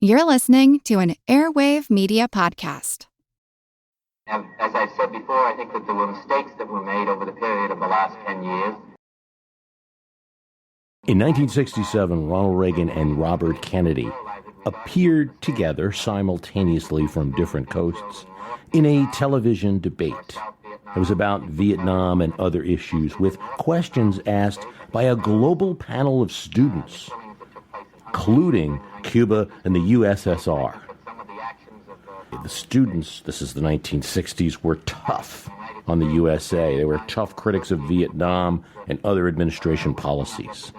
You're listening to an Airwave Media Podcast. As I said before, I think that there were mistakes that were made over the period of the last 10 years. In 1967, Ronald Reagan and Robert Kennedy appeared together simultaneously from different coasts in a television debate. It was about Vietnam and other issues, with questions asked by a global panel of students, including Cuba and the USSR. The students, this is the 1960s, were tough on the USA. They were tough critics of Vietnam and other administration policies.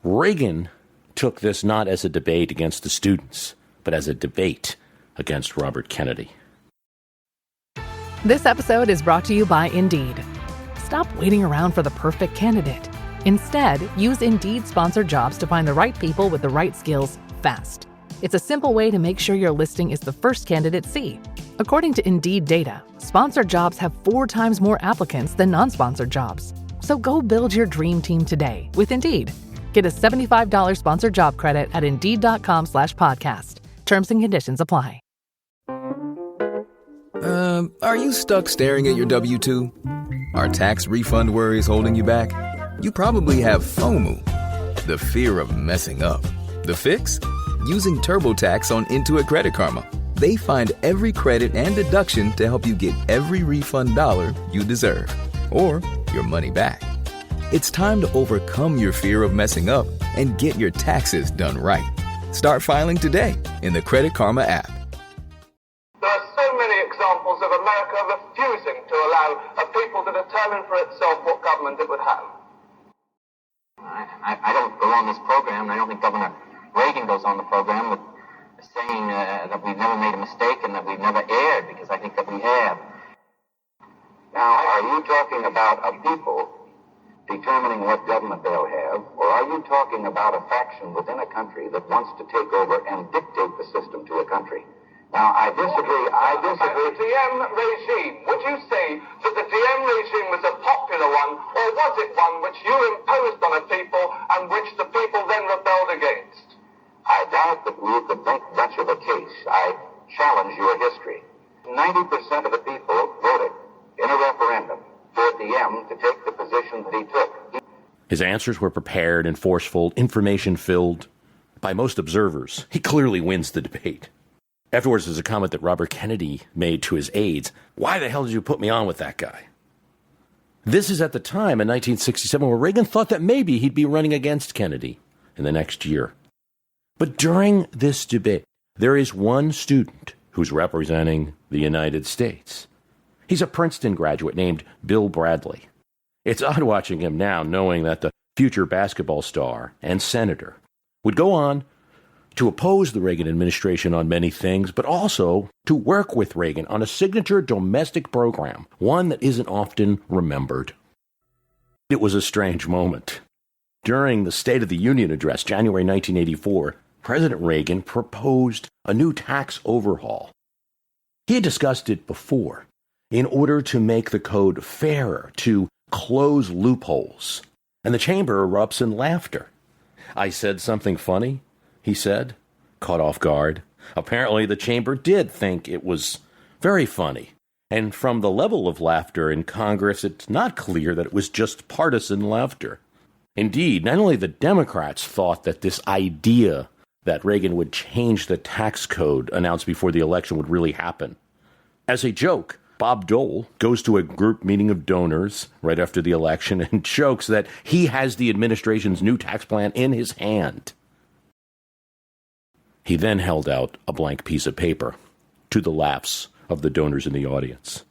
Reagan took this not as a debate against the students, but as a debate against Robert Kennedy. This episode is brought to you by Indeed. Stop waiting around for the perfect candidate. Instead, use Indeed sponsored jobs to find the right people with the right skills fast. It's a simple way to make sure your listing is the first candidates see. According to Indeed data, sponsored jobs have 4 times more applicants than non-sponsored jobs. So go build your dream team today with Indeed. Get a $75 sponsored job credit at Indeed.com/podcast. Terms and conditions apply. Are you stuck staring at your W-2? Are tax refund worries holding you back? You probably have FOMO, the fear of messing up. The fix? Using TurboTax on Intuit Credit Karma. They find every credit and deduction to help you get every refund dollar you deserve, or your money back. It's time to overcome your fear of messing up and get your taxes done right. Start filing today in the Credit Karma app. There are so many examples of America refusing to allow a people to determine for itself what government it would have. I don't go on this program, and I don't think Governor Reagan goes on the program with saying that we've never made a mistake and that we've never erred, because I think that we have. Now, are you talking about a people determining what government they'll have, or are you talking about a faction within a country that wants to take over and dictate the system to a country? Now, I disagree. The Diem regime, would you say that the Diem regime was a popular one, or was it one which you imposed on a people and which the people then rebelled against? I doubt that we could make much of a case. I challenge your history. 90% of the people voted in a referendum for Diem to take the position that he took. His answers were prepared and forceful, information-filled. By most observers, he clearly wins the debate. Afterwards, there's a comment that Robert Kennedy made to his aides. Why the hell did you put me on with that guy? This is at the time in 1967 where Reagan thought that maybe he'd be running against Kennedy in the next year. But during this debate, there is one student who's representing the United States. He's a Princeton graduate named Bill Bradley. It's odd watching him now, knowing that the future basketball star and senator would go on to oppose the Reagan administration on many things, but also to work with Reagan on a signature domestic program, one that isn't often remembered. It was a strange moment. During the State of the Union address, January 1984, President Reagan proposed a new tax overhaul. He had discussed it before in order to make the code fairer, to close loopholes. And the chamber erupts in laughter. I said something funny, he said, caught off guard. Apparently the chamber did think it was very funny. And from the level of laughter in Congress, it's not clear that it was just partisan laughter. Indeed, not only the Democrats thought that this idea that Reagan would change the tax code announced before the election would really happen. As a joke, Bob Dole goes to a group meeting of donors right after the election and jokes that he has the administration's new tax plan in his hand. He then held out a blank piece of paper, to the laughs of the donors in the audience.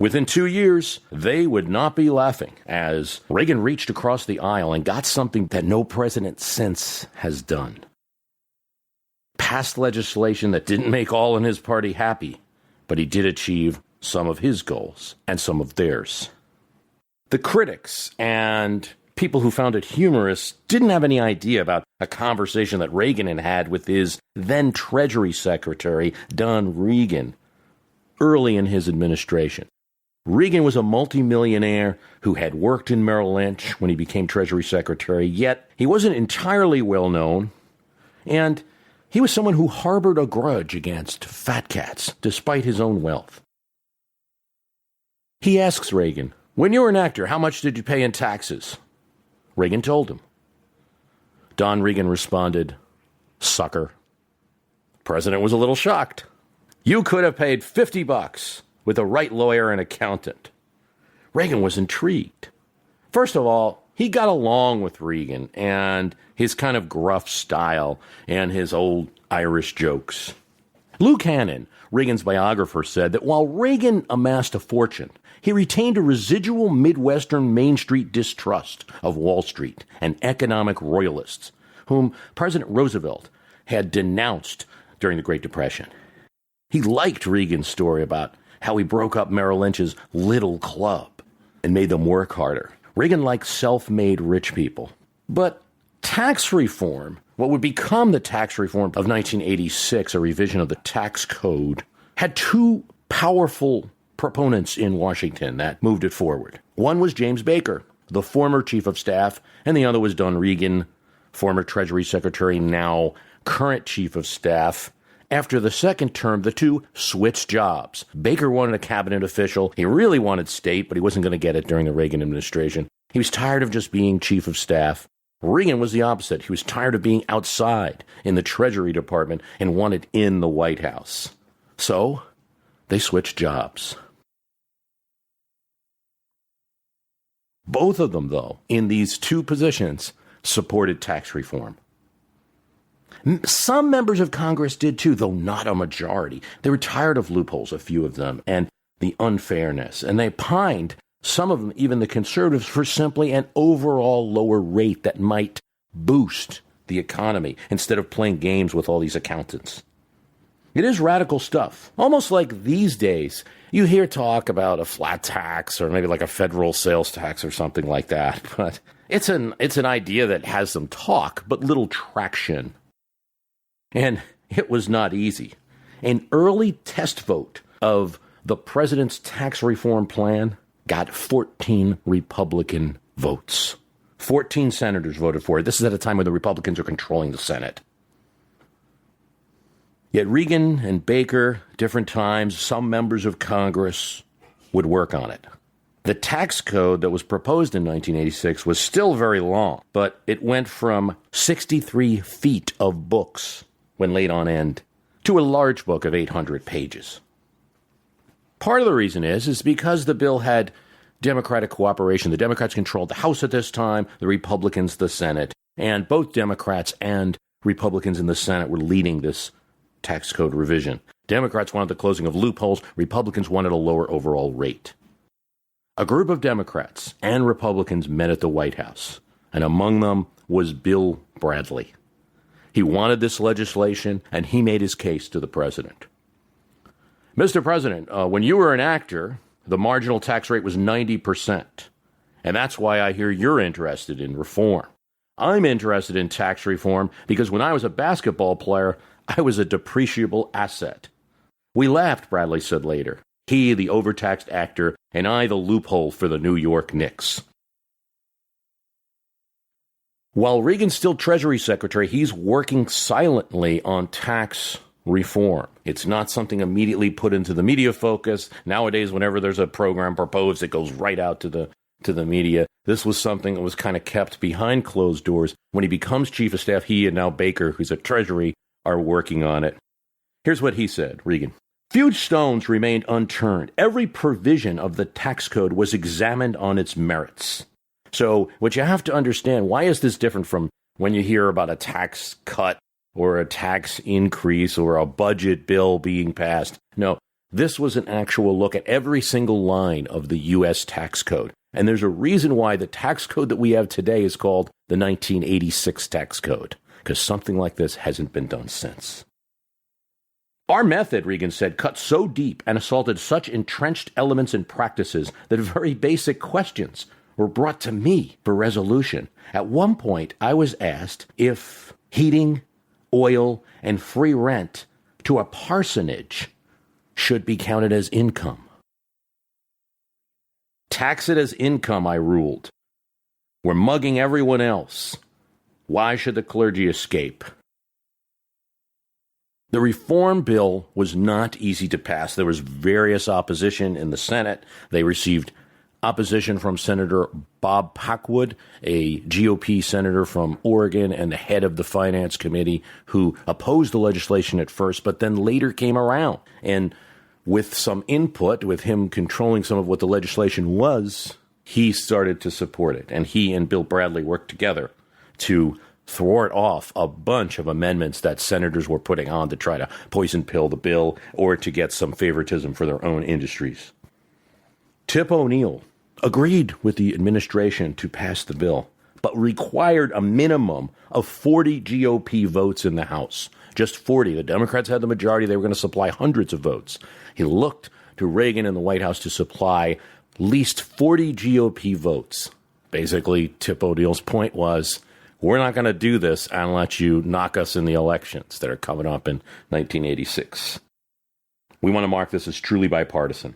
Within 2 years, they would not be laughing as Reagan reached across the aisle and got something that no president since has done. Passed legislation that didn't make all in his party happy, but he did achieve some of his goals and some of theirs. The critics and people who found it humorous didn't have any idea about a conversation that Reagan had had with his then Treasury Secretary, Don Reagan, early in his administration. Reagan was a multimillionaire who had worked in Merrill Lynch when he became Treasury Secretary, yet he wasn't entirely well known. And he was someone who harbored a grudge against fat cats, despite his own wealth. He asks Reagan, "When you were an actor, how much did you pay in taxes?" Reagan told him. Don Regan responded, "Sucker." The president was a little shocked. "You could have paid $50 with the right lawyer and accountant." Reagan was intrigued. First of all, he got along with Reagan and his kind of gruff style and his old Irish jokes. Luke Hannon, Reagan's biographer, said that while Reagan amassed a fortune, he retained a residual Midwestern Main Street distrust of Wall Street and economic royalists, whom President Roosevelt had denounced during the Great Depression. He liked Reagan's story about how he broke up Merrill Lynch's little club and made them work harder. Reagan liked self-made rich people. But tax reform, what would become the tax reform of 1986, a revision of the tax code, had two powerful proponents in Washington that moved it forward. One was James Baker, the former chief of staff, and the other was Don Regan, former Treasury Secretary, now current chief of staff. After the second term, the two switched jobs. Baker wanted a cabinet official. He really wanted state, but he wasn't going to get it during the Reagan administration. He was tired of just being chief of staff. Reagan was the opposite. He was tired of being outside in the Treasury Department and wanted in the White House. So they switched jobs. Both of them, though, in these two positions, supported tax reform. Some members of Congress did too, though not a majority. They were tired of loopholes, a few of them, and the unfairness. And they pined, some of them, even the conservatives, for simply an overall lower rate that might boost the economy instead of playing games with all these accountants. It is radical stuff. Almost like these days, you hear talk about a flat tax or maybe like a federal sales tax or something like that. But it's an idea that has some talk, but little traction. And it was not easy. An early test vote of the president's tax reform plan got 14 Republican votes. 14 senators voted for it. This is at a time when the Republicans are controlling the Senate. Yet Reagan and Baker, different times, some members of Congress would work on it. The tax code that was proposed in 1986 was still very long, but it went from 63 feet of books when laid on end, to a large book of 800 pages. Part of the reason is because the bill had Democratic cooperation. The Democrats controlled the House at this time, the Republicans the Senate, and both Democrats and Republicans in the Senate were leading this tax code revision. Democrats wanted the closing of loopholes, Republicans wanted a lower overall rate. A group of Democrats and Republicans met at the White House, and among them was Bill Bradley. He wanted this legislation, and he made his case to the president. Mr. President, when you were an actor, the marginal tax rate was 90%. And that's why I hear you're interested in reform. I'm interested in tax reform because when I was a basketball player, I was a depreciable asset. We laughed, Bradley said later. He, the overtaxed actor, and I, the loophole for the New York Knicks. While Reagan's still Treasury Secretary, he's working silently on tax reform. It's not something immediately put into the media focus. Nowadays, whenever there's a program proposed, it goes right out to the media. This was something that was kind of kept behind closed doors. When he becomes chief of staff, he and now Baker, who's at Treasury, are working on it. Here's what he said, Reagan. Few stones remained unturned. Every provision of the tax code was examined on its merits. So what you have to understand, why is this different from when you hear about a tax cut or a tax increase or a budget bill being passed? No, this was an actual look at every single line of the U.S. tax code. And there's a reason why the tax code that we have today is called the 1986 tax code, because something like this hasn't been done since. Our method, Reagan said, cut so deep and assaulted such entrenched elements and practices that very basic questions were brought to me for resolution. At one point, I was asked if heating, oil, and free rent to a parsonage should be counted as income. Tax it as income, I ruled. We're mugging everyone else. Why should the clergy escape? The reform bill was not easy to pass. There was various opposition in the Senate. They received opposition from Senator Bob Packwood, a GOP senator from Oregon and the head of the Finance Committee, who opposed the legislation at first, but then later came around. And with some input, with him controlling some of what the legislation was, he started to support it. And he and Bill Bradley worked together to thwart off a bunch of amendments that senators were putting on to try to poison pill the bill or to get some favoritism for their own industries. Tip O'Neill agreed with the administration to pass the bill, but required a minimum of 40 GOP votes in the House. Just 40. The Democrats had the majority. They were going to supply hundreds of votes. He looked to Reagan and the White House to supply at least 40 GOP votes. Basically, Tip O'Neill's point was, we're not going to do this unless you knock us in the elections that are coming up in 1986. We want to mark this as truly bipartisan.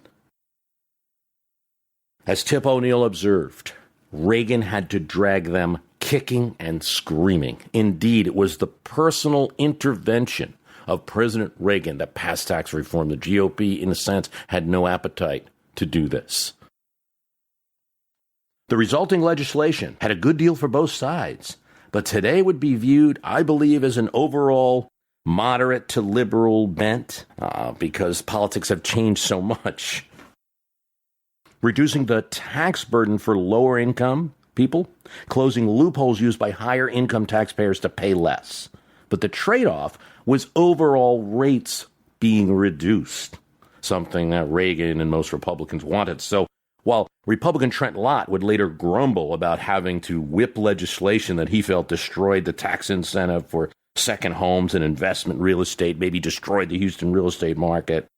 As Tip O'Neill observed, Reagan had to drag them kicking and screaming. Indeed, it was the personal intervention of President Reagan that passed tax reform. The GOP, in a sense, had no appetite to do this. The resulting legislation had a good deal for both sides, but today would be viewed, I believe, as an overall moderate to liberal bent because politics have changed so much. Reducing the tax burden for lower income people, closing loopholes used by higher income taxpayers to pay less. But the trade-off was overall rates being reduced, something that Reagan and most Republicans wanted. So while Republican Trent Lott would later grumble about having to whip legislation that he felt destroyed the tax incentive for second homes and investment real estate, maybe destroyed the Houston real estate market,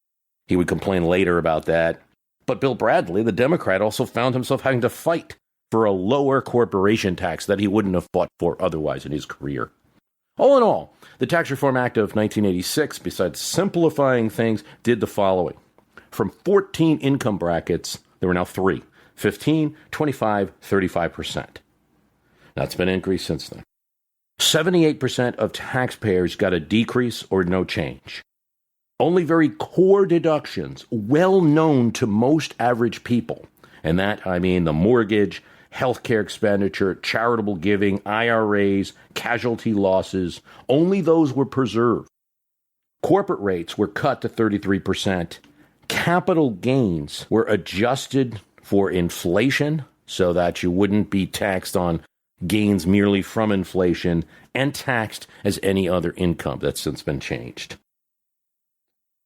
he would complain later about that. But Bill Bradley, the Democrat, also found himself having to fight for a lower corporation tax that he wouldn't have fought for otherwise in his career. All in all, the Tax Reform Act of 1986, besides simplifying things, did the following. From 14 income brackets, there were now 3, 15, 25, 35%. That's been increased since then. 78% of taxpayers got a decrease or no change. Only very core deductions, well known to most average people, and that, I mean, the mortgage, healthcare expenditure, charitable giving, IRAs, casualty losses, only those were preserved. Corporate rates were cut to 33%. Capital gains were adjusted for inflation so that you wouldn't be taxed on gains merely from inflation and taxed as any other income. That's since been changed.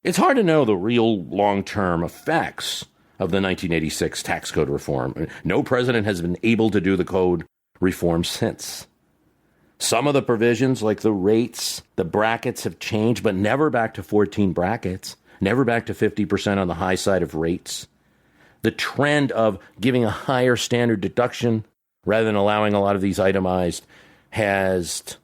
It's hard to know the real long-term effects of the 1986 tax code reform. No president has been able to do the code reform since. Some of the provisions, like the rates, the brackets have changed, but never back to 14 brackets, never back to 50% on the high side of rates. The trend of giving a higher standard deduction rather than allowing a lot of these itemized has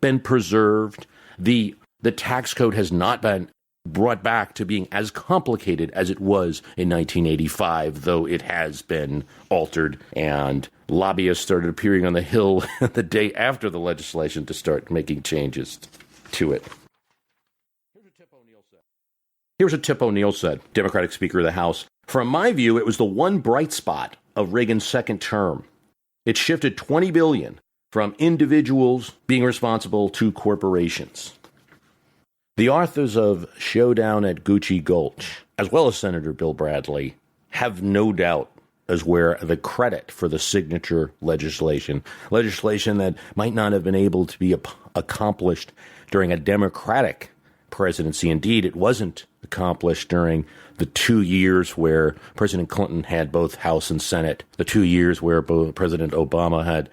been preserved. The tax code has not been brought back to being as complicated as it was in 1985, though it has been altered, and lobbyists started appearing on the Hill the day after the legislation to start making changes to it. Here's what Tip O'Neill said, Democratic Speaker of the House. From my view, it was the one bright spot of Reagan's second term. It shifted $20 billion from individuals being responsible to corporations. The authors of Showdown at Gucci Gulch, as well as Senator Bill Bradley, have no doubt as where the credit for the signature legislation that might not have been able to be accomplished during a Democratic presidency. Indeed, it wasn't accomplished during the 2 years where President Clinton had both House and Senate, the 2 years where President Obama had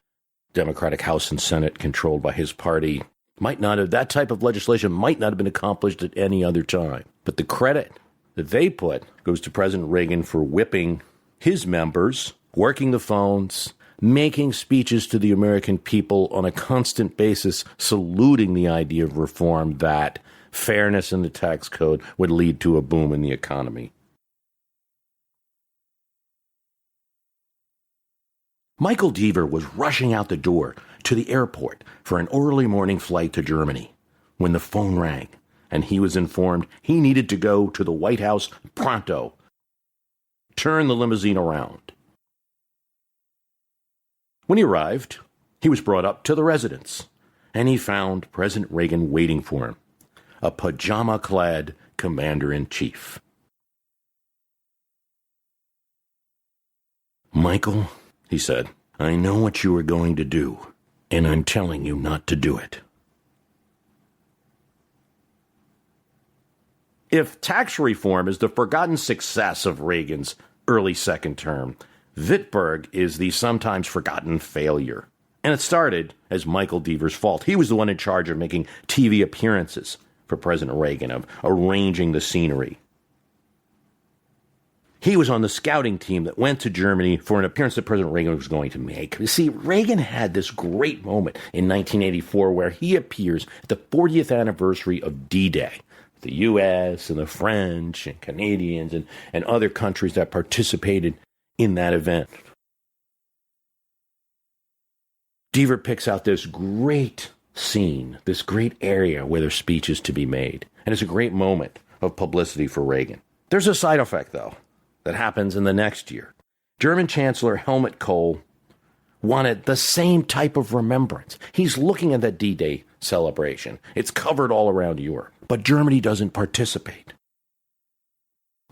Democratic House and Senate controlled by his party. That type of legislation might not have been accomplished at any other time. But the credit that they put goes to President Reagan for whipping his members, working the phones, making speeches to the American people on a constant basis, saluting the idea of reform that fairness in the tax code would lead to a boom in the economy. Michael Deaver was rushing out the door to the airport for an early morning flight to Germany when the phone rang. and he was informed he needed to go to the White House pronto. Turn the limousine around. When he arrived, he was brought up to the residence, and he found President Reagan waiting for him, a pajama-clad commander-in-chief. "Michael," he said, "I know what you are going to do, and I'm telling you not to do it." If tax reform is the forgotten success of Reagan's early second term, Bitburg is the sometimes forgotten failure. And it started as Michael Deaver's fault. He was the one in charge of making TV appearances for President Reagan, of arranging the scenery. He was on the scouting team that went to Germany for an appearance that President Reagan was going to make. You see, Reagan had this great moment in 1984 where he appears at the 40th anniversary of D-Day. The U.S. and the French and Canadians and other countries that participated in that event. Deaver picks out this great scene, this great area where their speech is to be made. And it's a great moment of publicity for Reagan. There's a side effect, though, that happens in the next year. German Chancellor Helmut Kohl wanted the same type of remembrance. He's looking at that D-Day celebration. It's covered all around Europe, but Germany doesn't participate.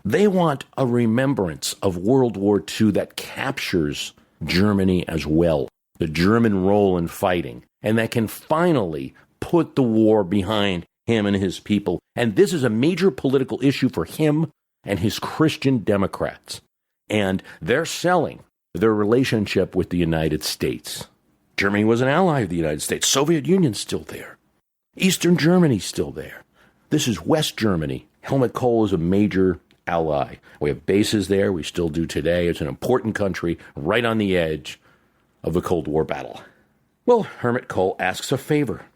They want a remembrance of World War II that captures Germany as well, the German role in fighting, and that can finally put the war behind him and his people. And this is a major political issue for him and his Christian Democrats. And they're selling their relationship with the United States. Germany was an ally of the United States. Soviet Union's still there. Eastern Germany's still there. This is West Germany. Helmut Kohl is a major ally. We have bases there. We still do today. It's an important country right on the edge of the Cold War battle. Well, Helmut Kohl asks a favor.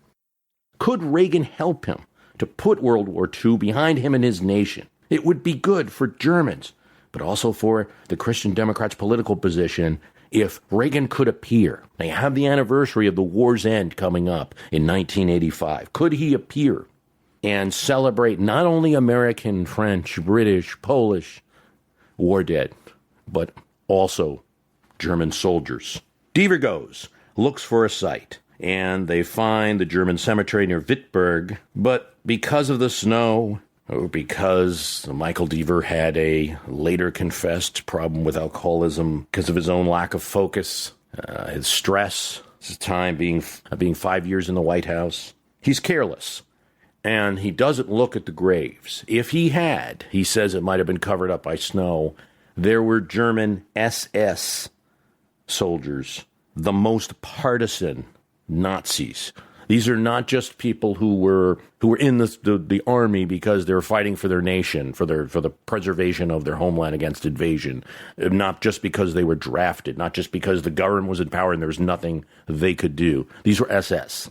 Could Reagan help him to put World War II behind him and his nation? It would be good for Germans, but also for the Christian Democrats' political position if Reagan could appear. They have the anniversary of the war's end coming up in 1985. Could he appear and celebrate not only American, French, British, Polish war dead, but also German soldiers? Deaver goes, looks for a site, and they find the German cemetery near Bitburg, but because of the snow, or because Michael Deaver had a later confessed problem with alcoholism because of his own lack of focus, his stress, his time being 5 years in the White House, he's careless. And he doesn't look at the graves. If he had, he says it might have been covered up by snow. There were German SS soldiers, the most partisan Nazis. These are not just people who were in the army because they were fighting for their nation, for the preservation of their homeland against invasion. Not just because they were drafted, not just because the government was in power and there was nothing they could do. These were SS,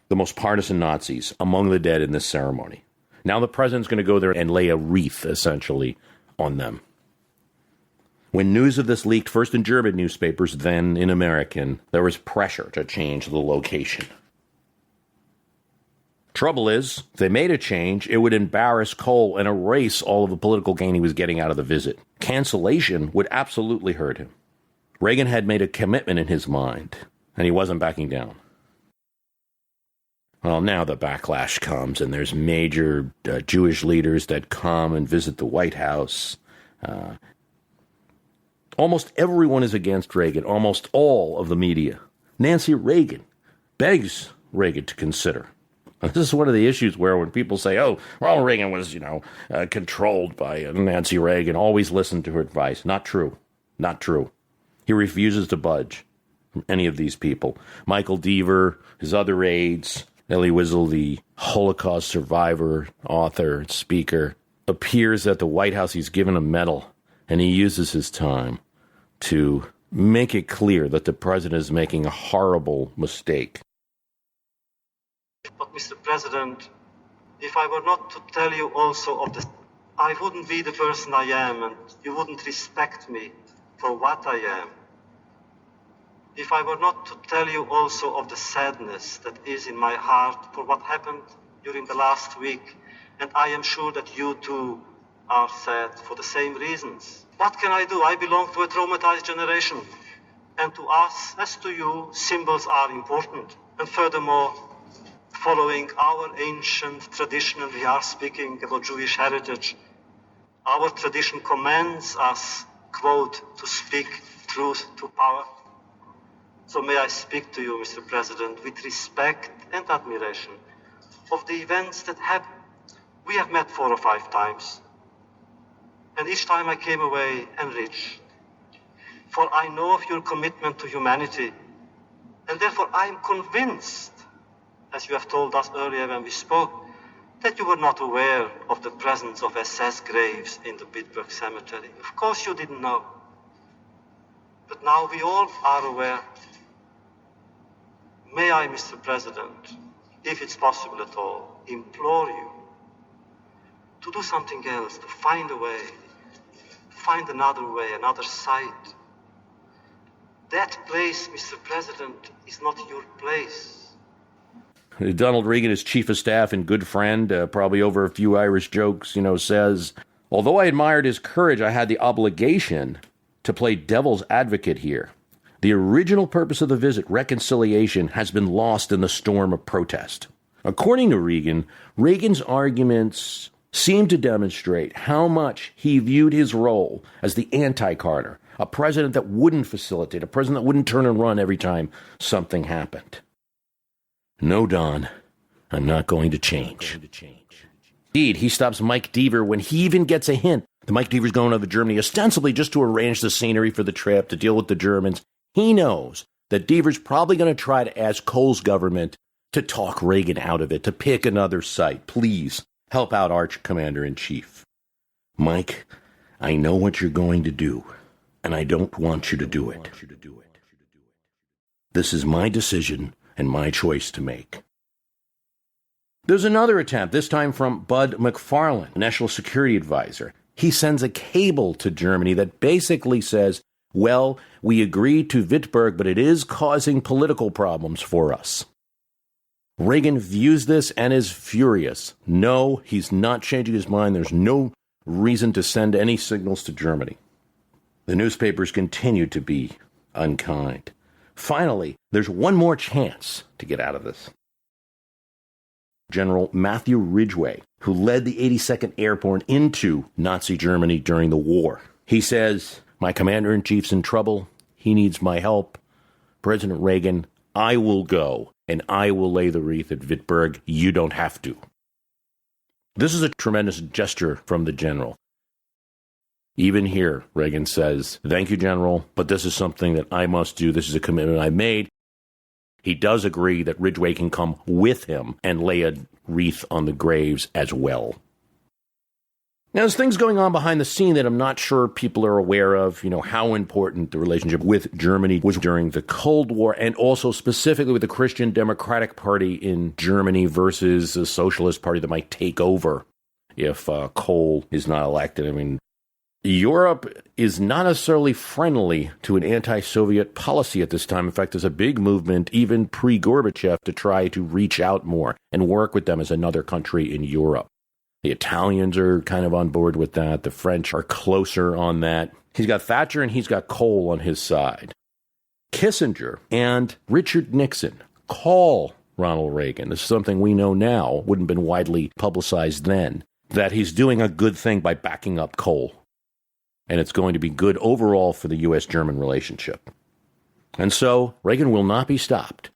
the most partisan Nazis among the dead in this ceremony. Now the president's going to go there and lay a wreath, essentially, on them. When news of this leaked first in German newspapers, then in American, there was pressure to change the location. Trouble is, if they made a change, it would embarrass Kohl and erase all of the political gain he was getting out of the visit. Cancellation would absolutely hurt him. Reagan had made a commitment in his mind, and he wasn't backing down. Well, now the backlash comes, and there's major Jewish leaders that come and visit the White House. Almost everyone is against Reagan, almost all of the media. Nancy Reagan begs Reagan to consider. This is one of the issues where when people say, oh, Ronald Reagan was, controlled by Nancy Reagan, always listen to her advice. Not true. Not true. He refuses to budge from any of these people. Michael Deaver, his other aides, Elie Wiesel, the Holocaust survivor, author, speaker, appears at the White House. He's given a medal, and he uses his time to make it clear that the president is making a horrible mistake. But, Mr. President, if I were not to tell you also of this, I wouldn't be the person I am, and you wouldn't respect me for what I am. If I were not to tell you also of the sadness that is in my heart for what happened during the last week, and I am sure that you too are sad for the same reasons. What can I do? I belong to a traumatized generation. And to us, as to you, symbols are important. And furthermore, following our ancient tradition, and we are speaking about Jewish heritage, our tradition commands us, quote, to speak truth to power. So may I speak to you, Mr. President, with respect and admiration of the events that happened. We have met 4 or 5 times, and each time I came away enriched. For I know of your commitment to humanity, and therefore I am convinced, as you have told us earlier when we spoke, that you were not aware of the presence of SS graves in the Bitburg cemetery. Of course you didn't know. But now we all are aware. May I, Mr. President, if it's possible at all, implore you to do something else, to find a way, find another way, another site. That place, Mr. President, is not your place. Donald Reagan, his chief of staff and good friend, probably over a few Irish jokes, says, although I admired his courage, I had the obligation to play devil's advocate here. The original purpose of the visit, reconciliation, has been lost in the storm of protest. According to Reagan, Reagan's arguments seem to demonstrate how much he viewed his role as the anti-Carter, a president that wouldn't facilitate, a president that wouldn't turn and run every time something happened. No, Don, I'm not going to change. Indeed, he stops Mike Deaver when he even gets a hint that Mike Deaver's going over to Germany ostensibly just to arrange the scenery for the trip, to deal with the Germans. He knows that Deaver's probably going to try to ask Kohl's government to talk Reagan out of it, to pick another site. Please help out Arch Commander-in-Chief. Mike, I know what you're going to do, and I don't want you to do it. This is my decision and my choice to make. There's another attempt, this time from Bud McFarlane, National Security Advisor. He sends a cable to Germany that basically says, well, we agreed to Bitburg, but it is causing political problems for us. Reagan views this and is furious. No, he's not changing his mind. There's no reason to send any signals to Germany. The newspapers continue to be unkind. Finally, there's one more chance to get out of this. General Matthew Ridgway, who led the 82nd Airborne into Nazi Germany during the war. He says, my commander-in-chief's in trouble. He needs my help. President Reagan, I will go, and I will lay the wreath at Bitburg. You don't have to. This is a tremendous gesture from the general. Even here, Reagan says, thank you, General, but this is something that I must do. This is a commitment I made. He does agree that Ridgway can come with him and lay a wreath on the graves as well. Now, there's things going on behind the scene that I'm not sure people are aware of, how important the relationship with Germany was during the Cold War, and also specifically with the Christian Democratic Party in Germany versus a socialist party that might take over if Kohl is not elected. Europe is not necessarily friendly to an anti-Soviet policy at this time. In fact, there's a big movement, even pre-Gorbachev, to try to reach out more and work with them as another country in Europe. The Italians are kind of on board with that. The French are closer on that. He's got Thatcher and he's got Kohl on his side. Kissinger and Richard Nixon call Ronald Reagan. This is something we know now, wouldn't have been widely publicized then, that he's doing a good thing by backing up Kohl. And it's going to be good overall for the U.S.-German relationship. And so Reagan will not be stopped.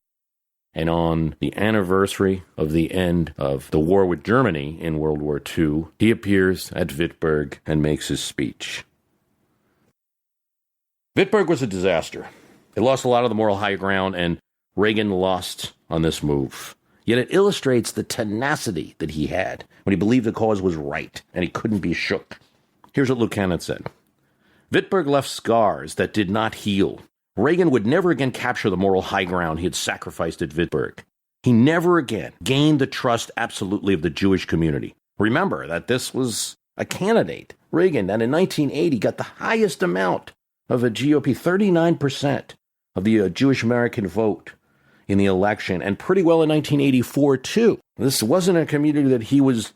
And on the anniversary of the end of the war with Germany in World War II, he appears at Bitburg and makes his speech. Bitburg was a disaster. It lost a lot of the moral high ground, and Reagan lost on this move. Yet it illustrates the tenacity that he had when he believed the cause was right and he couldn't be shook. Here's what Lucannon said. Bitburg left scars that did not heal. Reagan would never again capture the moral high ground he had sacrificed at Bitburg. He never again gained the trust absolutely of the Jewish community. Remember that this was a candidate, Reagan, that in 1980 got the highest amount of a GOP, 39% of the Jewish American vote in the election, and pretty well in 1984, too. This wasn't a community that he was,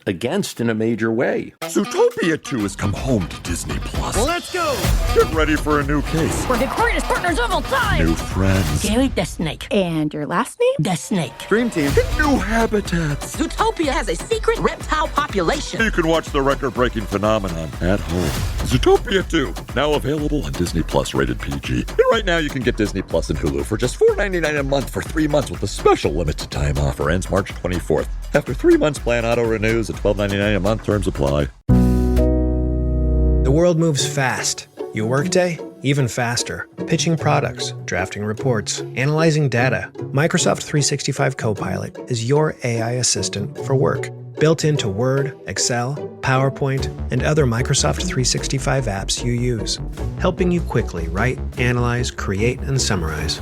against in a major way. Zootopia 2 has come home to Disney+. Let's go! Get ready for a new case. We're the greatest partners of all time! New friends. Gary the Snake. And your last name? The Snake. Dream Team. Hit new habitats. Zootopia has a secret reptile population. You can watch the record-breaking phenomenon at home. Zootopia 2, now available on Disney+, rated PG. And right now you can get Disney Plus and Hulu for just $4.99 a month for 3 months with a special limited time offer. Ends March 24th. After 3 months, plan auto-renews at $12.99 a month. Terms apply. The world moves fast. Your workday, even faster. Pitching products, drafting reports, analyzing data. Microsoft 365 Copilot is your AI assistant for work. Built into Word, Excel, PowerPoint, and other Microsoft 365 apps you use. Helping you quickly write, analyze, create, and summarize.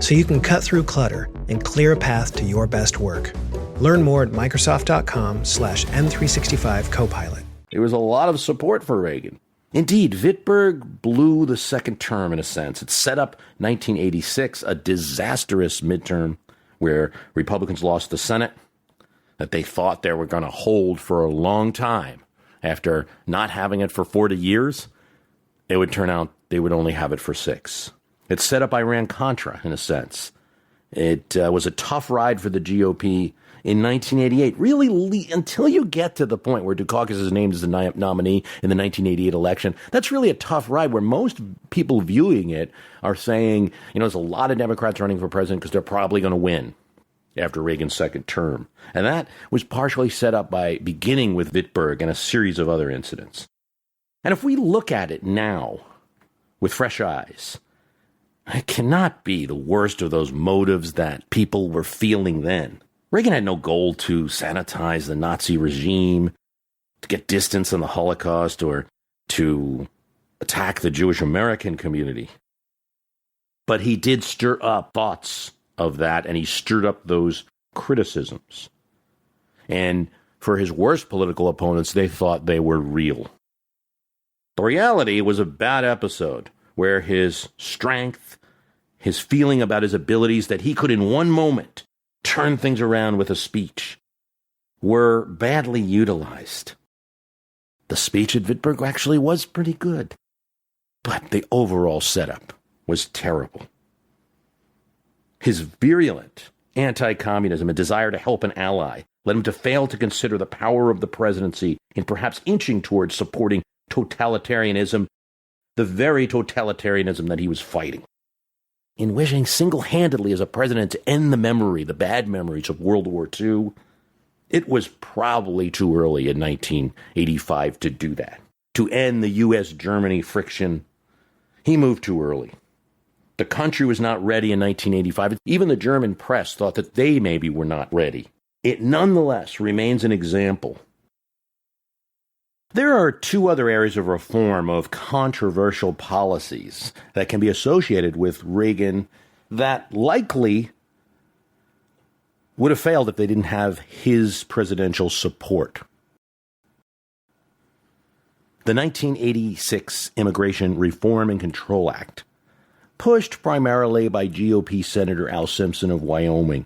So you can cut through clutter and clear a path to your best work. Learn more at Microsoft.com/M365 Copilot. There was a lot of support for Reagan. Indeed, Bitburg blew the second term in a sense. It set up 1986, a disastrous midterm where Republicans lost the Senate that they thought they were going to hold for a long time. After not having it for 40 years, it would turn out they would only have it for 6. It set up Iran-Contra in a sense. It was a tough ride for the GOP in 1988, really until you get to the point where Dukakis is named as the nominee in the 1988 election. That's really a tough ride where most people viewing it are saying, there's a lot of Democrats running for president because they're probably going to win after Reagan's second term. And that was partially set up by beginning with Bitburg and a series of other incidents. And if we look at it now with fresh eyes, it cannot be the worst of those motives that people were feeling then. Reagan had no goal to sanitize the Nazi regime, to get distance on the Holocaust, or to attack the Jewish American community. But he did stir up thoughts of that, and he stirred up those criticisms. And for his worst political opponents, they thought they were real. The reality was a bad episode where his strength, his feeling about his abilities that he could in one moment turn things around with a speech, were badly utilized. The speech at Bitburg actually was pretty good, but the overall setup was terrible. His virulent anti-communism and desire to help an ally led him to fail to consider the power of the presidency in perhaps inching towards supporting totalitarianism, the very totalitarianism that he was fighting. In wishing single-handedly as a president to end the bad memories of World War II, it was probably too early in 1985 to do that. To end the U.S.-Germany friction, he moved too early. The country was not ready in 1985. Even the German press thought that they maybe were not ready. It nonetheless remains an example. There are 2 other areas of reform of controversial policies that can be associated with Reagan that likely would have failed if they didn't have his presidential support. The 1986 Immigration Reform and Control Act, pushed primarily by GOP Senator Al Simpson of Wyoming,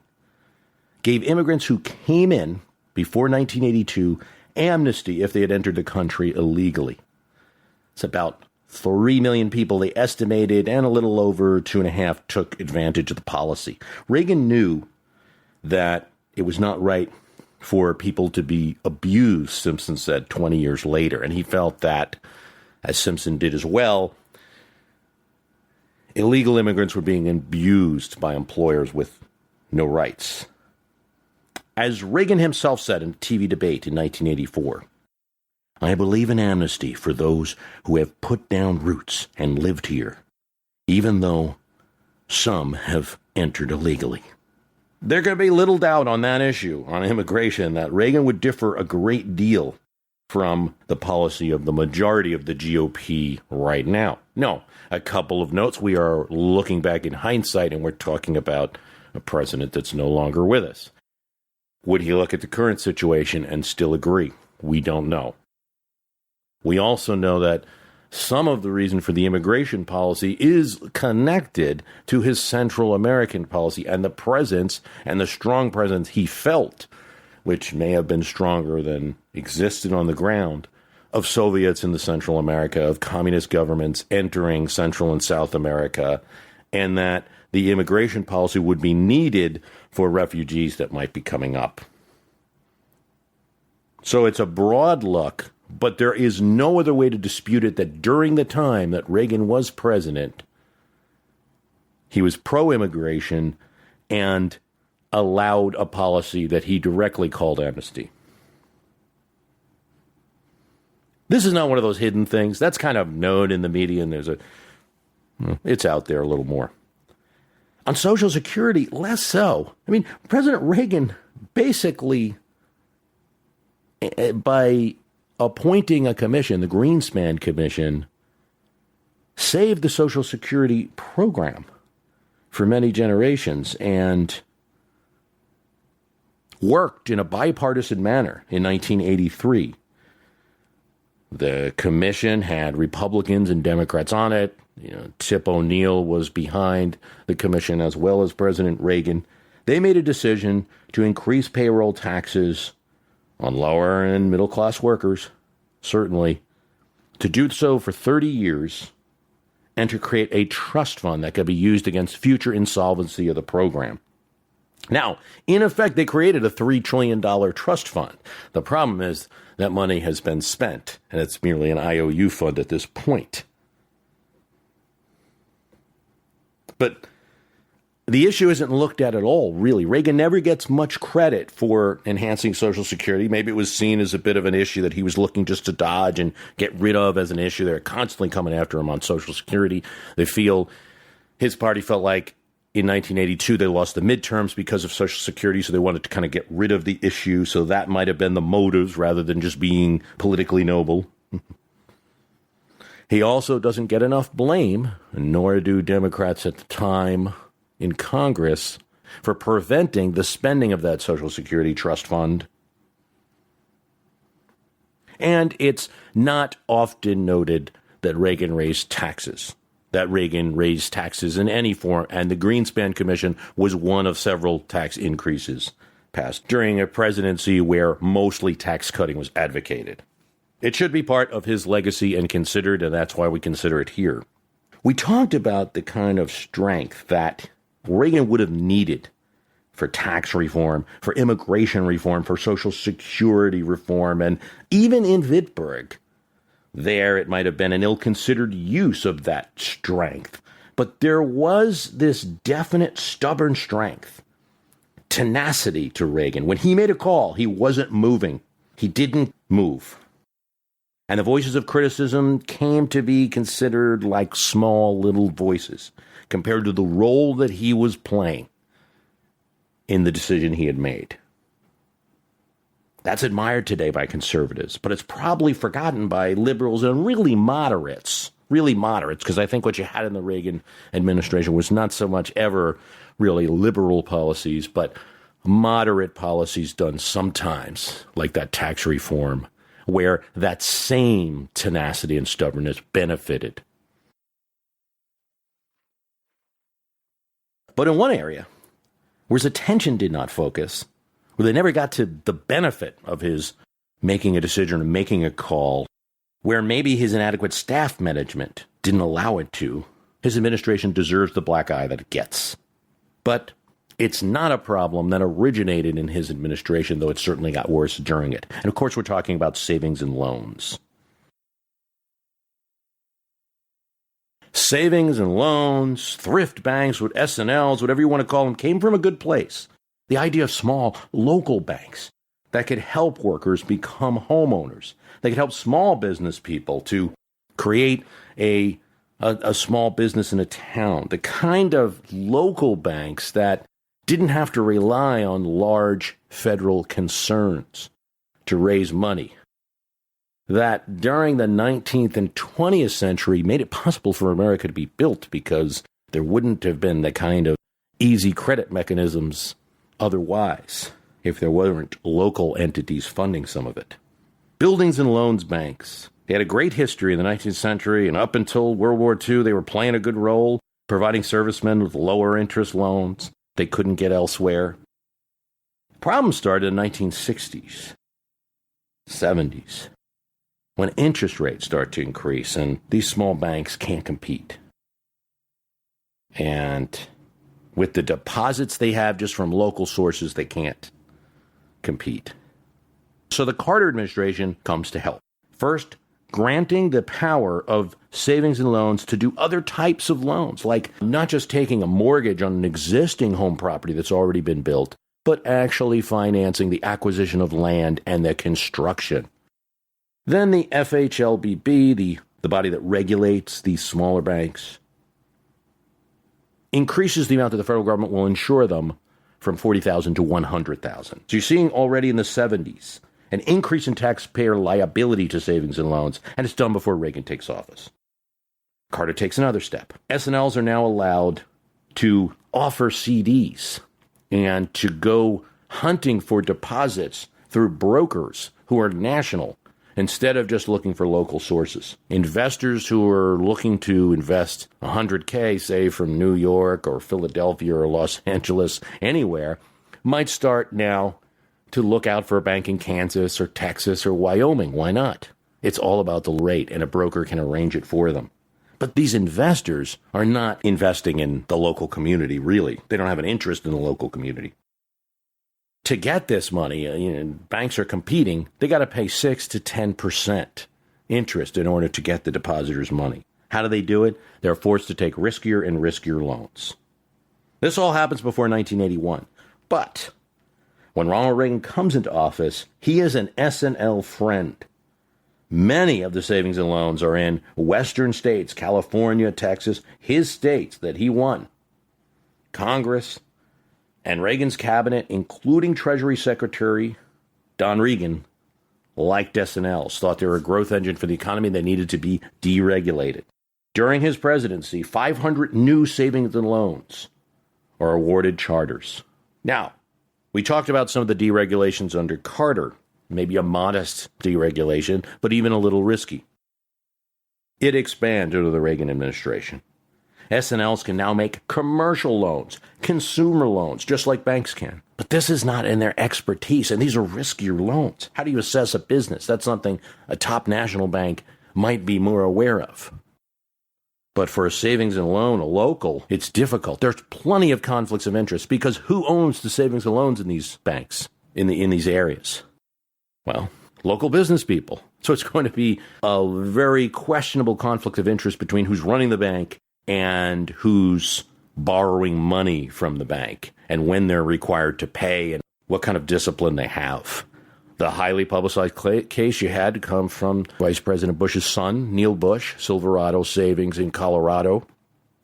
gave immigrants who came in before 1982 amnesty if they had entered the country illegally. It's about 3 million people they estimated, and a little over 2.5 took advantage of the policy. Reagan knew that it was not right for people to be abused, Simpson said 20 years later, and he felt that, as Simpson did as well, illegal immigrants were being abused by employers with no rights. As Reagan himself said in a TV debate in 1984, "I believe in amnesty for those who have put down roots and lived here, even though some have entered illegally." There can be little doubt on that issue, on immigration, that Reagan would differ a great deal from the policy of the majority of the GOP right now. No, a couple of notes. We are looking back in hindsight, and we're talking about a president that's no longer with us. Would he look at the current situation and still agree? We don't know. We also know that some of the reason for the immigration policy is connected to his Central American policy and the presence and the strong presence he felt, which may have been stronger than existed on the ground, of Soviets in the Central America, of communist governments entering Central and South America, and that the immigration policy would be needed for refugees that might be coming up. So it's a broad look, but there is no other way to dispute it that during the time that Reagan was president, he was pro-immigration and allowed a policy that he directly called amnesty. This is not one of those hidden things. That's kind of known in the media, and it's out there a little more. On Social Security, less so. I mean, President Reagan basically, by appointing a commission, the Greenspan Commission, saved the Social Security program for many generations and worked in a bipartisan manner in 1983. The commission had Republicans and Democrats on it. Tip O'Neill was behind the commission as well as President Reagan. They made a decision to increase payroll taxes on lower and middle class workers, certainly, to do so for 30 years and to create a trust fund that could be used against future insolvency of the program. Now, in effect, they created a $3 trillion trust fund. The problem is that money has been spent, and it's merely an IOU fund at this point. But the issue isn't looked at all, really. Reagan never gets much credit for enhancing Social Security. Maybe it was seen as a bit of an issue that he was looking just to dodge and get rid of as an issue. They're constantly coming after him on Social Security. His party felt like in 1982 they lost the midterms because of Social Security, so they wanted to kind of get rid of the issue. So that might have been the motives rather than just being politically noble. He also doesn't get enough blame, nor do Democrats at the time in Congress, for preventing the spending of that Social Security trust fund. And it's not often noted that Reagan raised taxes. That Reagan raised taxes in any form, and the Greenspan Commission was one of several tax increases passed during a presidency where mostly tax cutting was advocated. It should be part of his legacy and considered, and that's why we consider it here. We talked about the kind of strength that Reagan would have needed for tax reform, for immigration reform, for Social Security reform, and even in Bitburg. There, it might have been an ill-considered use of that strength. But there was this definite stubborn strength, tenacity to Reagan. When he made a call, he wasn't moving. He didn't move. And the voices of criticism came to be considered like small little voices compared to the role that he was playing in the decision he had made. That's admired today by conservatives, but it's probably forgotten by liberals and really moderates, because I think what you had in the Reagan administration was not so much ever really liberal policies, but moderate policies done sometimes, like that tax reform, where that same tenacity and stubbornness benefited. But in one area, where his attention did not focus, where they never got to the benefit of his making a decision or making a call, where maybe his inadequate staff management didn't allow it to, his administration deserves the black eye that it gets. But it's not a problem that originated in his administration, though it certainly got worse during it. And of course, we're talking about savings and loans. Savings and loans, thrift banks, S&Ls, whatever you want to call them, came from a good place. The idea of small, local banks that could help workers become homeowners. They could help small business people to create a small business in a town. The kind of local banks that didn't have to rely on large federal concerns to raise money. That during the 19th and 20th century made it possible for America to be built because there wouldn't have been the kind of easy credit mechanisms otherwise if there weren't local entities funding some of it. Buildings and loans banks They had a great history in the 19th century, and up until World War II, they were playing a good role, providing servicemen with lower interest loans they couldn't get elsewhere. The problem started in the 1960s, 70s, when interest rates start to increase and these small banks can't compete. And with the deposits they have just from local sources, they can't compete. So the Carter administration comes to help. First, granting the power of savings and loans to do other types of loans, like not just taking a mortgage on an existing home property that's already been built, but actually financing the acquisition of land and the construction. Then the FHLBB, the body that regulates these smaller banks, increases the amount that the federal government will insure them from $40,000 to $100,000. So you're seeing already in the 70s an increase in taxpayer liability to savings and loans, and it's done before Reagan takes office. Carter takes another step. S&Ls are now allowed to offer CDs and to go hunting for deposits through brokers who are national instead of just looking for local sources. Investors who are looking to invest $100K, say from New York or Philadelphia or Los Angeles, anywhere, might start now to look out for a bank in Kansas or Texas or Wyoming. Why not? It's all about the rate, and a broker can arrange it for them. But these investors are not investing in the local community, really. They don't have an interest in the local community. To get this money, banks are competing. They got to pay 6 to 10% interest in order to get the depositors' money. How do they do it? They're forced to take riskier and riskier loans. This all happens before 1981. But when Ronald Reagan comes into office, he is an S&L friend. Many of the savings and loans are in western states, California, Texas, his states that he won. Congress and Reagan's cabinet, including Treasury Secretary Don Reagan, liked S&Ls, thought they were a growth engine for the economy that needed to be deregulated. During his presidency, 500 new savings and loans are awarded charters. Now, we talked about some of the deregulations under Carter, maybe a modest deregulation, but even a little risky. It expanded under the Reagan administration. S&Ls can now make commercial loans, consumer loans, just like banks can. But this is not in their expertise, and these are riskier loans. How do you assess a business? That's something a top national bank might be more aware of. But for a savings and loan, a local, it's difficult. There's plenty of conflicts of interest because who owns the savings and loans in these banks, in these areas? Well, local business people. So it's going to be a very questionable conflict of interest between who's running the bank and who's borrowing money from the bank and when they're required to pay and what kind of discipline they have. The highly publicized case you had to come from Vice President Bush's son, Neil Bush, Silverado Savings in Colorado,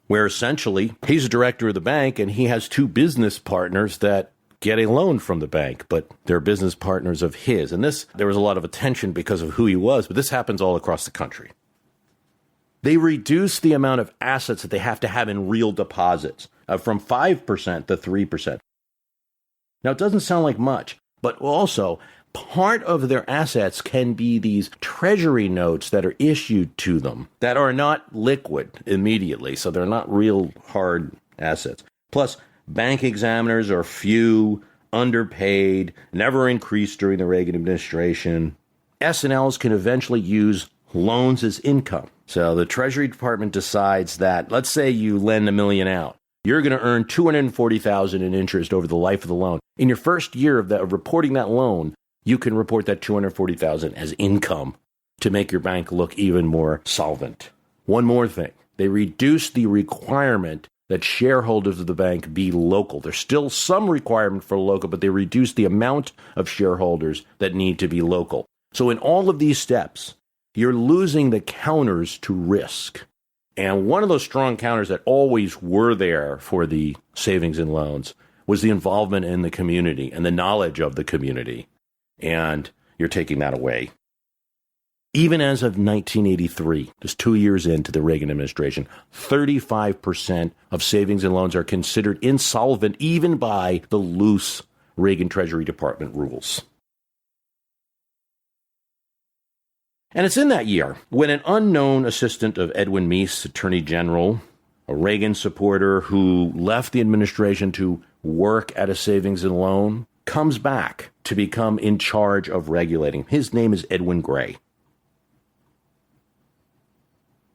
where essentially he's a director of the bank and he has two business partners that get a loan from the bank, but they're business partners of his. And there was a lot of attention because of who he was, but this happens all across the country. They reduce the amount of assets that they have to have in real deposits from 5% to 3%. Now, it doesn't sound like much, but also part of their assets can be these treasury notes that are issued to them that are not liquid immediately, so they're not real hard assets. Plus, bank examiners are few, underpaid, never increased during the Reagan administration. S&Ls can eventually use loans as income. So the Treasury Department decides that, let's say you lend $1 million out. You're going to earn $240,000 in interest over the life of the loan. In your first year of reporting that loan, you can report that $240,000 as income to make your bank look even more solvent. One more thing. They reduce the requirement that shareholders of the bank be local. There's still some requirement for local, but they reduce the amount of shareholders that need to be local. So in all of these steps, you're losing the counters to risk. And one of those strong counters that always were there for the savings and loans was the involvement in the community and the knowledge of the community. And you're taking that away. Even as of 1983, just 2 years into the Reagan administration, 35% of savings and loans are considered insolvent even by the loose Reagan Treasury Department rules. And it's in that year when an unknown assistant of Edwin Meese, Attorney General, a Reagan supporter who left the administration to work at a savings and loan, comes back to become in charge of regulating. His name is Edwin Gray.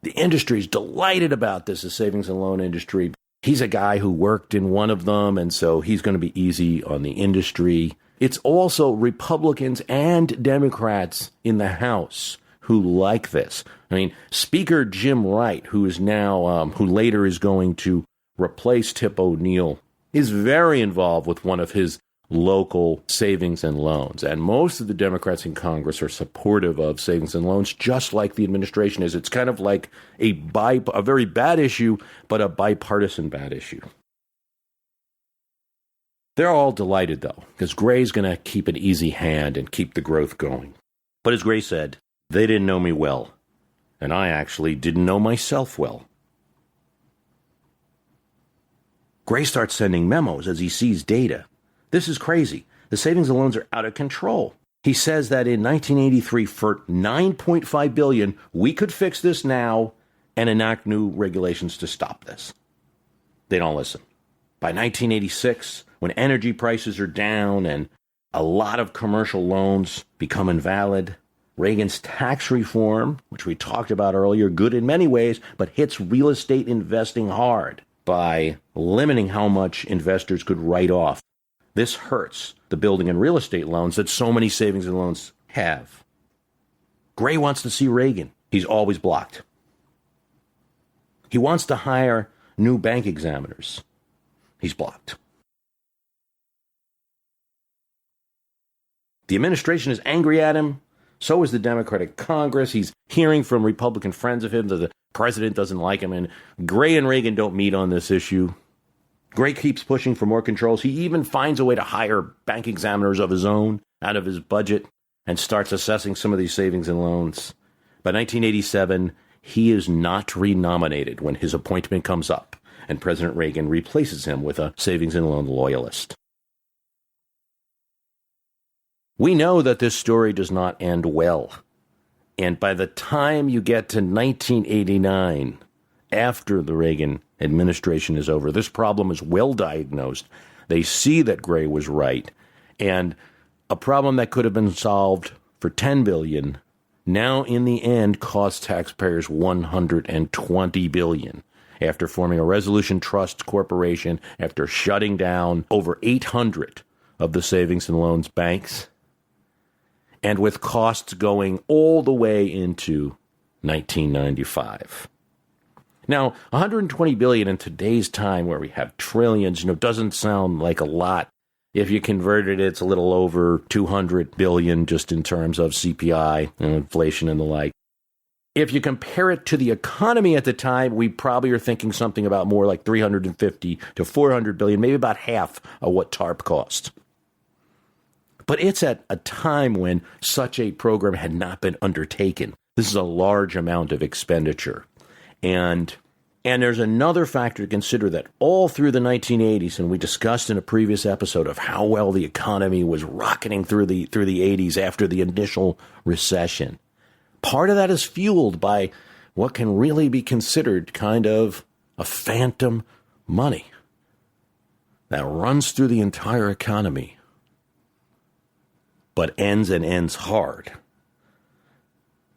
The industry is delighted about this, the savings and loan industry. He's a guy who worked in one of them, and so he's going to be easy on the industry. It's also Republicans and Democrats in the House who like this. I mean, Speaker Jim Wright, who is now, who later is going to replace Tip O'Neill, is very involved with one of his local savings and loans. And most of the Democrats in Congress are supportive of savings and loans, just like the administration is. It's kind of like a very bad issue, but a bipartisan bad issue. They're all delighted, though, because Gray's going to keep an easy hand and keep the growth going. But as Gray said, they didn't know me well, and I actually didn't know myself well. Gray starts sending memos as he sees data. This is crazy. The savings and loans are out of control. He says that in 1983, for $9.5 billion, we could fix this now and enact new regulations to stop this. They don't listen. By 1986, when energy prices are down and a lot of commercial loans become invalid, Reagan's tax reform, which we talked about earlier, good in many ways, but hits real estate investing hard by limiting how much investors could write off. This hurts the building and real estate loans that so many savings and loans have. Gray wants to see Reagan. He's always blocked. He wants to hire new bank examiners. He's blocked. The administration is angry at him. So is the Democratic Congress. He's hearing from Republican friends of him that the president doesn't like him. And Gray and Reagan don't meet on this issue. Gray keeps pushing for more controls. He even finds a way to hire bank examiners of his own out of his budget and starts assessing some of these savings and loans. By 1987, he is not renominated when his appointment comes up, and President Reagan replaces him with a savings and loan loyalist. We know that this story does not end well. And by the time you get to 1989, after the Reagan administration is over, this problem is well diagnosed. They see that Gray was right. And a problem that could have been solved for $10 billion now in the end costs taxpayers $120 billion. After forming a resolution trust corporation, after shutting down over 800 of the savings and loans banks, and with costs going all the way into 1995. Now, $120 billion in today's time where we have trillions, doesn't sound like a lot. If you converted it, it's a little over $200 billion just in terms of CPI and inflation and the like. If you compare it to the economy at the time, we probably are thinking something about more like $350 to $400 billion, maybe about half of what TARP cost. But it's at a time when such a program had not been undertaken. This is a large amount of expenditure. And there's another factor to consider that all through the 1980s, and we discussed in a previous episode of how well the economy was rocketing through the 80s after the initial recession. Part of that is fueled by what can really be considered kind of a phantom money that runs through the entire economy, but ends hard.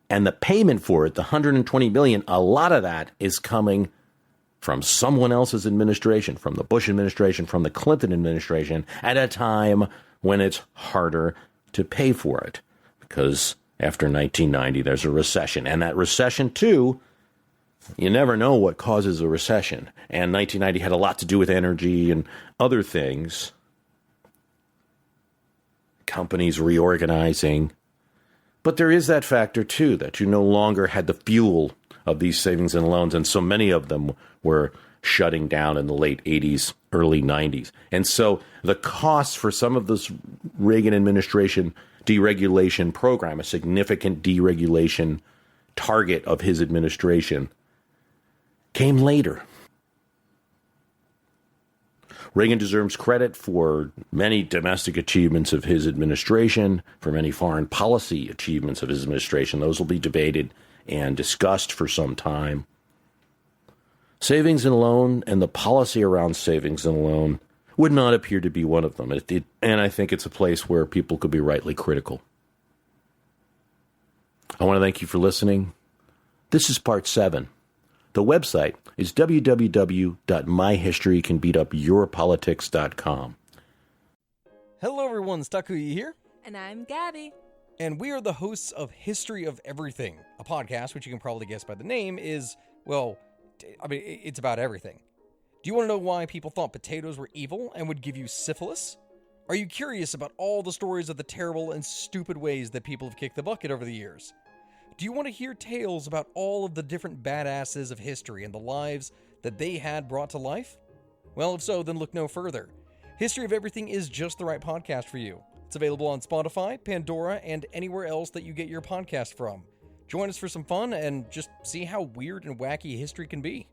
And the payment for it, the $120 billion, a lot of that is coming from someone else's administration, from the Bush administration, from the Clinton administration, at a time when it's harder to pay for it. Because after 1990, there's a recession. And that recession, too, you never know what causes a recession. And 1990 had a lot to do with energy and other things. Companies reorganizing. But there is that factor, too, that you no longer had the fuel of these savings and loans, and so many of them were shutting down in the late 80s, early 90s. And so the costs for some of this Reagan administration deregulation program, a significant deregulation target of his administration, came later. Reagan deserves credit for many domestic achievements of his administration, for many foreign policy achievements of his administration. Those will be debated and discussed for some time. Savings and loan and the policy around savings and loan would not appear to be one of them. And I think it's a place where people could be rightly critical. I want to thank you for listening. This is part 7. The website is www.myhistorycanbeatupyourpolitics.com. Hello everyone, Stakuyi here. And I'm Gabby. And we are the hosts of History of Everything, a podcast which you can probably guess by the name is, well, it's about everything. Do you want to know why people thought potatoes were evil and would give you syphilis? Are you curious about all the stories of the terrible and stupid ways that people have kicked the bucket over the years? Do you want to hear tales about all of the different badasses of history and the lives that they had brought to life? Well, if so, then look no further. History of Everything is just the right podcast for you. It's available on Spotify, Pandora, and anywhere else that you get your podcast from. Join us for some fun and just see how weird and wacky history can be.